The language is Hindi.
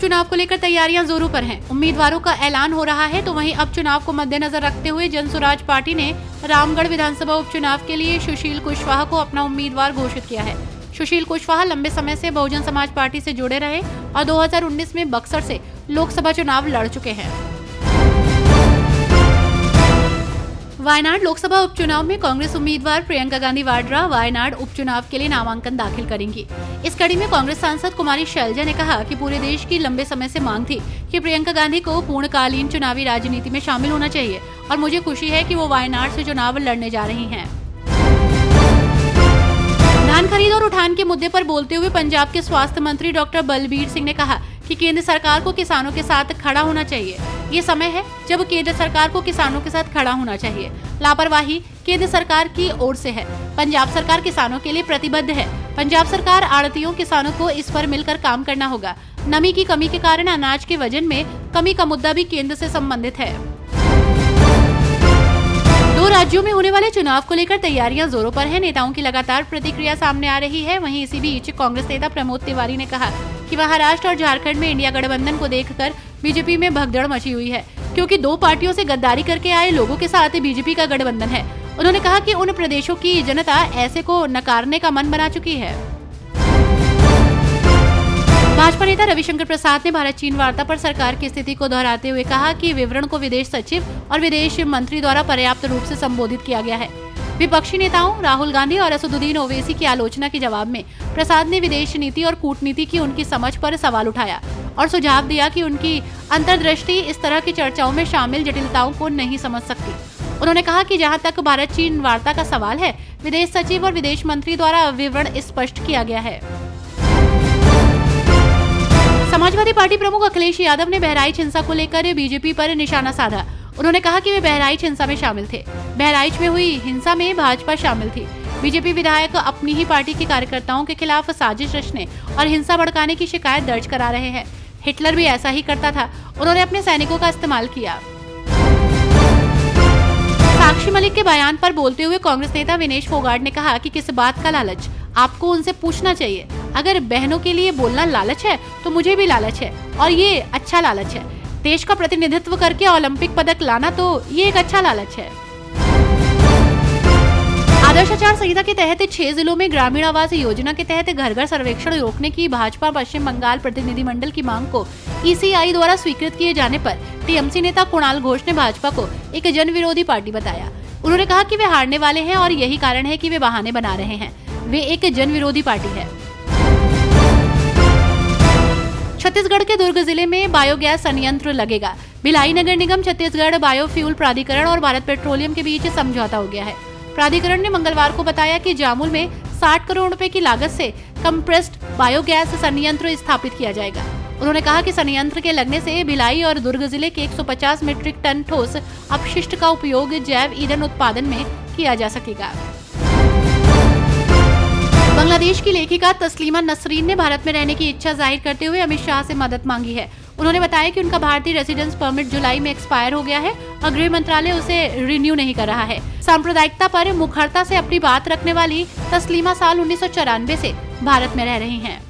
उपचुनाव को लेकर तैयारियां जोरों पर हैं। उम्मीदवारों का ऐलान हो रहा है तो वहीं अब चुनाव को मद्देनजर रखते हुए जनसुराज पार्टी ने रामगढ़ विधानसभा उपचुनाव के लिए सुशील कुशवाहा को अपना उम्मीदवार घोषित किया है। सुशील कुशवाहा लंबे समय से बहुजन समाज पार्टी से जुड़े रहे और 2019 में बक्सर से लोकसभा चुनाव लड़ चुके हैं। वायनाड लोकसभा उपचुनाव में कांग्रेस उम्मीदवार प्रियंका गांधी वाड्रा वायनाड उपचुनाव के लिए नामांकन दाखिल करेंगी। इस कड़ी में कांग्रेस सांसद कुमारी शैलजा ने कहा कि पूरे देश की लंबे समय से मांग थी कि प्रियंका गांधी को पूर्णकालीन चुनावी राजनीति में शामिल होना चाहिए और मुझे खुशी है कि वो वायनाड से चुनाव लड़ने जा रही हैं। धान खरीद और उठान के मुद्दे पर बोलते हुए पंजाब के स्वास्थ्य मंत्री डॉक्टर बलबीर सिंह ने कहा कि केंद्र सरकार को किसानों के साथ खड़ा होना चाहिए। ये समय है जब केंद्र सरकार को किसानों के साथ खड़ा होना चाहिए। लापरवाही केंद्र सरकार की ओर से है। पंजाब सरकार किसानों के लिए प्रतिबद्ध है। पंजाब सरकार आड़तियों किसानों को इस पर मिलकर काम करना होगा। नमी की कमी के कारण अनाज के वजन में कमी का मुद्दा भी केंद्र से संबंधित है। 2 राज्यों में होने वाले चुनाव को लेकर तैयारियां जोरों पर हैं। नेताओं की लगातार प्रतिक्रिया सामने आ रही है। वहीं इसी बीच कांग्रेस नेता प्रमोद तिवारी ने कहा कि महाराष्ट्र और झारखंड में इंडिया गठबंधन को देखकर बीजेपी में भगदड़ मची हुई है, क्योंकि 2 पार्टियों से गद्दारी करके आए लोगों के साथ बीजेपी का गठबंधन है। उन्होंने कहा कि उन प्रदेशों की जनता ऐसे को नकारने का मन बना चुकी है। भाजपा नेता रविशंकर प्रसाद ने भारत चीन वार्ता पर सरकार की स्थिति को दोहराते हुए कहा कि विवरण को विदेश सचिव और विदेश मंत्री द्वारा पर्याप्त रूप से संबोधित किया गया है। विपक्षी नेताओं राहुल गांधी और असदुद्दीन ओवैसी की आलोचना के जवाब में प्रसाद ने विदेश नीति और कूटनीति की उनकी समझ पर सवाल उठाया और सुझाव दिया कि उनकी अंतर्दृष्टि इस तरह की चर्चाओं में शामिल जटिलताओं को नहीं समझ सकती। उन्होंने कहा कि जहां तक भारत चीन वार्ता का सवाल है, विदेश सचिव और विदेश मंत्री द्वारा विवरण स्पष्ट किया गया है। समाजवादी पार्टी प्रमुख अखिलेश यादव ने बहराइच हिंसा को लेकर बीजेपी पर निशाना साधा। उन्होंने कहा कि वे बहराइच हिंसा में शामिल थे। बहराइच में हुई हिंसा में भाजपा शामिल थी। बीजेपी विधायक अपनी ही पार्टी के कार्यकर्ताओं के खिलाफ साजिश रचने और हिंसा भड़काने की शिकायत दर्ज करा रहे हैं। हिटलर भी ऐसा ही करता था। उन्होंने अपने सैनिकों का इस्तेमाल किया। साक्षी मलिक के बयान पर बोलते हुए कांग्रेस नेता विनेश फोगाट ने कहा कि किस बात का लालच, आपको उनसे पूछना चाहिए। अगर बहनों के लिए बोलना लालच है तो मुझे भी लालच है और ये अच्छा लालच है। देश का प्रतिनिधित्व करके ओलंपिक पदक लाना तो ये एक अच्छा लालच है। आदर्श आचार संहिता के तहत 6 जिलों में ग्रामीण आवास योजना के तहत घर घर सर्वेक्षण रोकने की भाजपा पश्चिम बंगाल प्रतिनिधिमंडल की मांग को ईसीआई द्वारा स्वीकृत किए जाने पर टीएमसी नेता कुणाल घोष ने भाजपा को एक जन विरोधी पार्टी बताया। उन्होंने कहा कि वे हारने वाले हैं और यही कारण है कि वे बहाने बना रहे हैं। वे एक जन विरोधी पार्टी है। छत्तीसगढ़ के दुर्ग जिले में बायोगैस संयंत्र लगेगा। भिलाई नगर निगम, छत्तीसगढ़ बायोफ्यूल प्राधिकरण और भारत पेट्रोलियम के बीच समझौता हो गया है। प्राधिकरण ने मंगलवार को बताया कि जामुल में 60 करोड़ रुपए की लागत से कंप्रेस्ड बायोगैस संयंत्र स्थापित किया जाएगा। उन्होंने कहा कि संयंत्र के लगने से भिलाई और दुर्ग जिले के 150 मीट्रिक टन ठोस अपशिष्ट का उपयोग जैव ईंधन उत्पादन में किया जा सकेगा। बांग्लादेश की लेखिका तस्लीमा नसरीन ने भारत में रहने की इच्छा जाहिर करते हुए अमित शाह से मदद मांगी है। उन्होंने बताया कि उनका भारतीय रेसिडेंस परमिट जुलाई में एक्सपायर हो गया है और गृह मंत्रालय उसे रिन्यू नहीं कर रहा है। सांप्रदायिकता पर मुखरता से अपनी बात रखने वाली तस्लीमा साल 1994 से भारत में रह रही हैं।